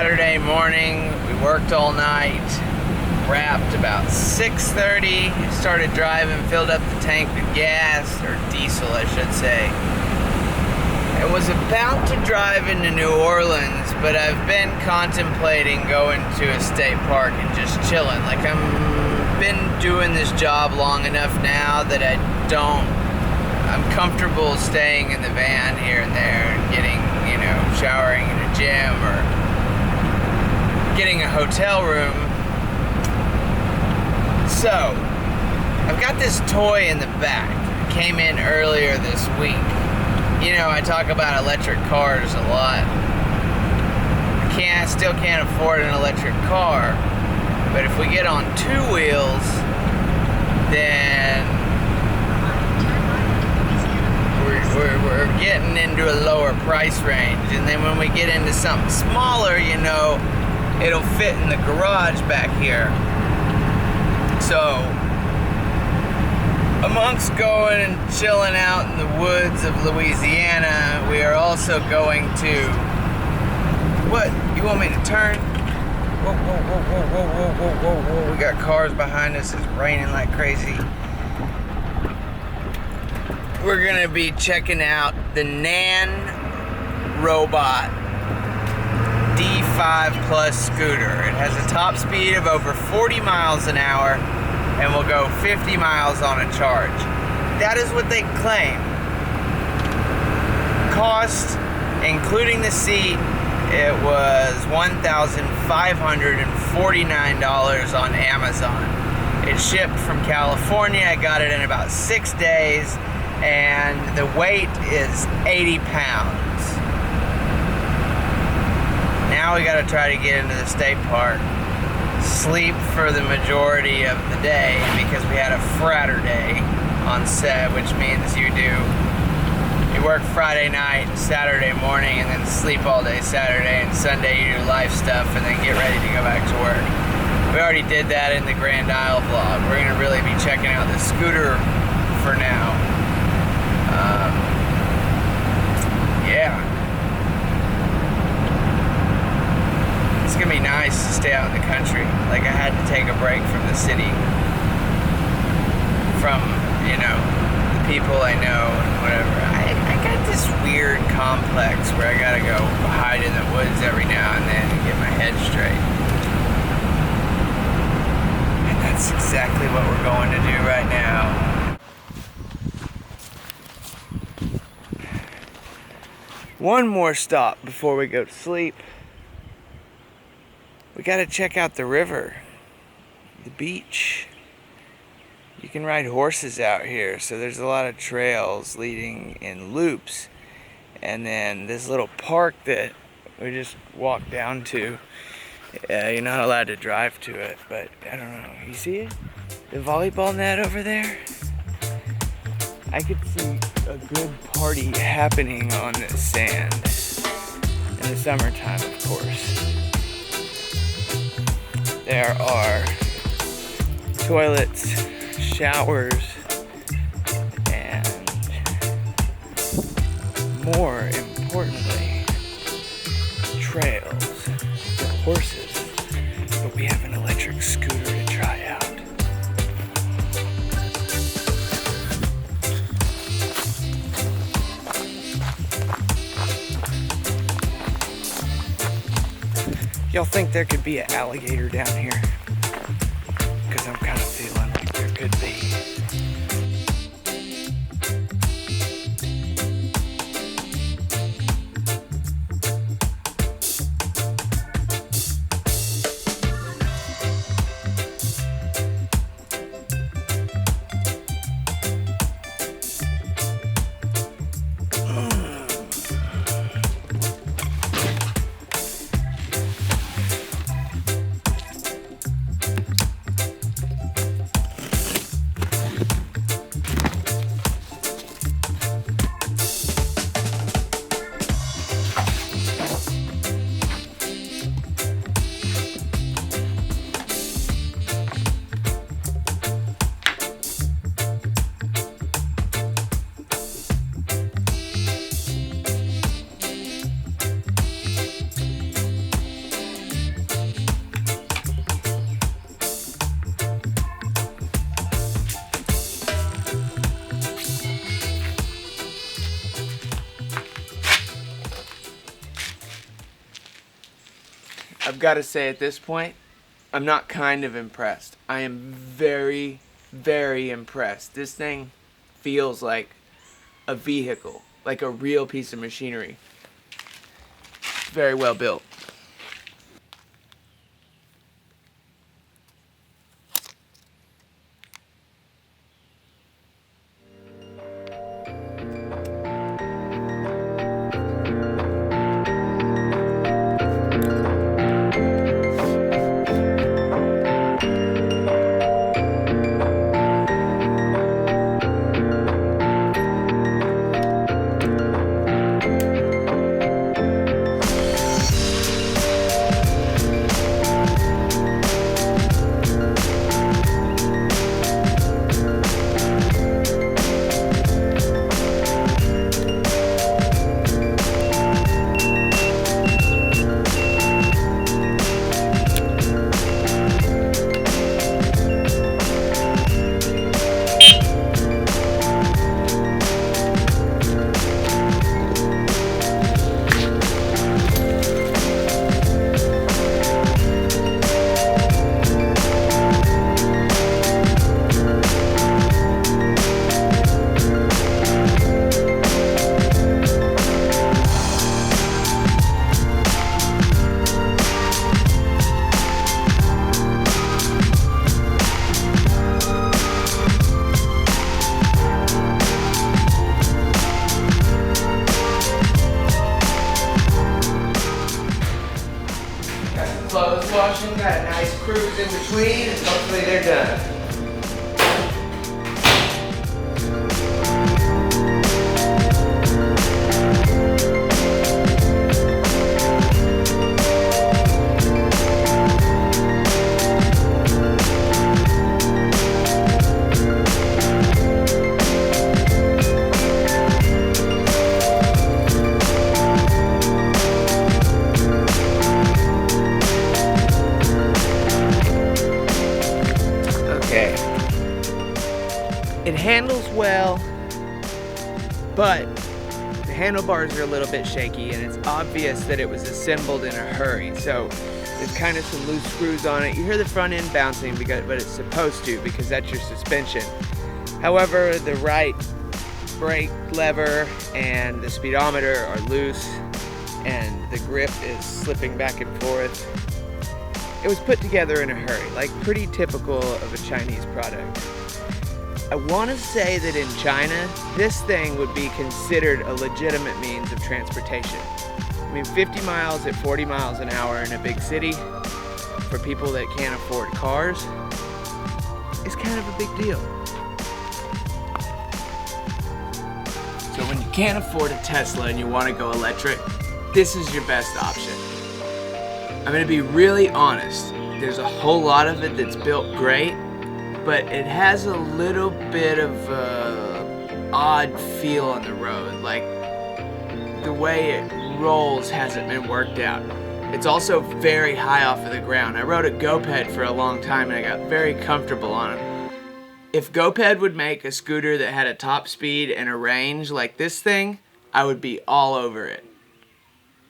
Saturday morning. We worked all night, wrapped about 6:30, started driving, filled up the tank with gas, or diesel I should say. I was about to drive into New Orleans, but I've been contemplating going to a state park and just chilling. Like, I've been doing this job long enough now that I'm comfortable staying in the van here and there and getting, showering in a gym or getting a hotel room. So, I've got this toy in the back. It came in earlier this week. I talk about electric cars a lot. I still can't afford an electric car, but if we get on two wheels, then we're getting into a lower price range. And then when we get into something smaller, it'll fit in the garage back here. So, amongst going and chilling out in the woods of Louisiana, we are also going to... What? You want me to turn? Whoa, whoa, whoa, whoa, whoa, whoa, whoa, whoa, whoa. We got cars behind us. It's raining like crazy. We're gonna be checking out the Nan Robot D5 Plus scooter. It has a top speed of over 40 miles an hour and will go 50 miles on a charge. That is what they claim. Cost, including the seat, it was $1,549 on Amazon. It shipped from California. I got it in about 6 days, and the weight is 80 pounds. Now we gotta try to get into the state park, sleep for the majority of the day, because we had a fratter day on set, which means you work Friday night, Saturday morning, and then sleep all day Saturday, and Sunday you do life stuff, and then get ready to go back to work. We already did that in the Grand Isle vlog. We're gonna really be checking out the scooter for now. Yeah. It's gonna be nice to stay out in the country. Like, I had to take a break from the city, from, the people I know and whatever. I got this weird complex where I gotta go hide in the woods every now and then and get my head straight. And that's exactly what we're going to do right now. One more stop before we go to sleep. We gotta check out the river, the beach. You can ride horses out here, so there's a lot of trails leading in loops. And then this little park that we just walked down to, you're not allowed to drive to it, but I don't know. You see it? The volleyball net over there? I could see a good party happening on this sand. In the summertime, of course. There are toilets, showers, and more importantly, trails for horses. But we have an electric scooter to try out. Y'all think there could be an alligator down here? Because I'm kind of feeling like there could be. I've got to say at this point, I'm not kind of impressed. I am very, very impressed. This thing feels like a vehicle, like a real piece of machinery. It's very well built. Clothes washing, got a nice cruise in between, and hopefully they're done. It handles well, but the handlebars are a little bit shaky, and it's obvious that it was assembled in a hurry. So there's kind of some loose screws on it. You hear the front end bouncing, but it's supposed to, because that's your suspension. However, the right brake lever and the speedometer are loose, and the grip is slipping back and forth. It was put together in a hurry, like pretty typical of a Chinese product. I want to say that in China, this thing would be considered a legitimate means of transportation. I mean, 50 miles at 40 miles an hour in a big city for people that can't afford cars is kind of a big deal. So when you can't afford a Tesla and you want to go electric, this is your best option. I'm going to be really honest. There's a whole lot of it that's built great, but it has a little bit of odd feel on the road. Like the way it rolls hasn't been worked out. It's also very high off of the ground. I rode a GoPed for a long time and I got very comfortable on it. If GoPed would make a scooter that had a top speed and a range like this thing, I would be all over it.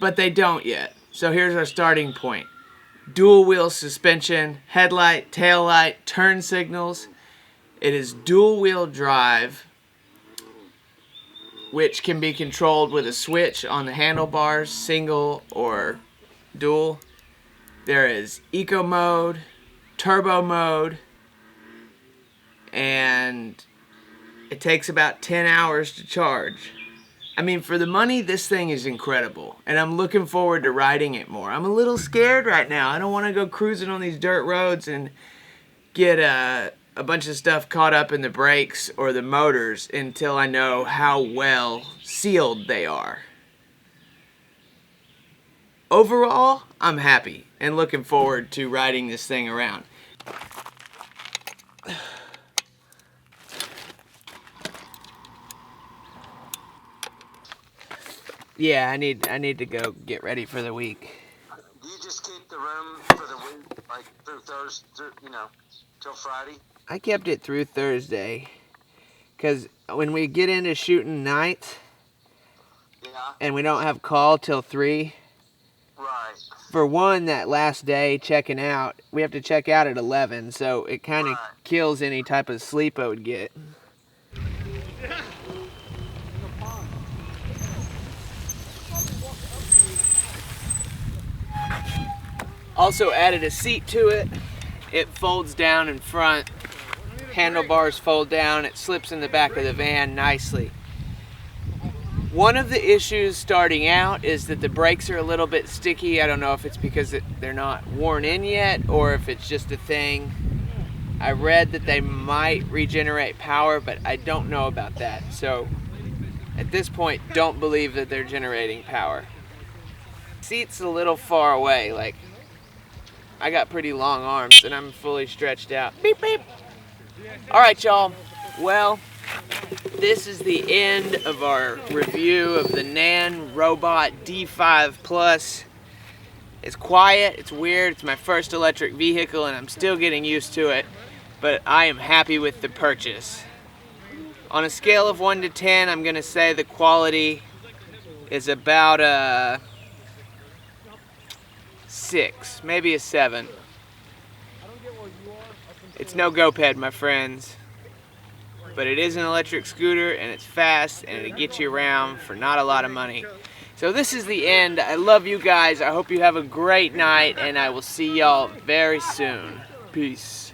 But they don't yet. So here's our starting point. Dual wheel suspension, headlight, tail light, turn signals. It is dual wheel drive, which can be controlled with a switch on the handlebars, single or dual. There is eco mode, turbo mode, and it takes about 10 hours to charge. I mean, for the money, this thing is incredible, and I'm looking forward to riding it more. I'm a little scared right now. I don't want to go cruising on these dirt roads and get a bunch of stuff caught up in the brakes or the motors until I know how well sealed they are. Overall, I'm happy and looking forward to riding this thing around. Yeah, I need to go get ready for the week. Do you just keep the room for the week, like through Thursday, till Friday? I kept it through Thursday, because when we get into shooting nights, Yeah. and we don't have call till 3, Right. For one, that last day checking out, we have to check out at 11, so it kind of Right. kills any type of sleep I would get. Also added a seat to it. It folds down in front. Handlebars fold down. It slips in the back of the van nicely. One of the issues starting out is that the brakes are a little bit sticky. I don't know if it's because they're not worn in yet or if it's just a thing. I read that they might regenerate power, but I don't know about that. So at this point, don't believe that they're generating power. Seat's a little far away. Like, I got pretty long arms and I'm fully stretched out. Beep, beep. All right, y'all. Well, this is the end of our review of the Nan Robot D5 Plus. It's quiet, it's weird, it's my first electric vehicle and I'm still getting used to it, but I am happy with the purchase. On a scale of 1 to 10, I'm gonna say the quality is about a 6, maybe a 7. It's no GoPed, my friends. But it is an electric scooter and it's fast and it'll get you around for not a lot of money. So this is the end. I love you guys. I hope you have a great night and I will see y'all very soon. Peace.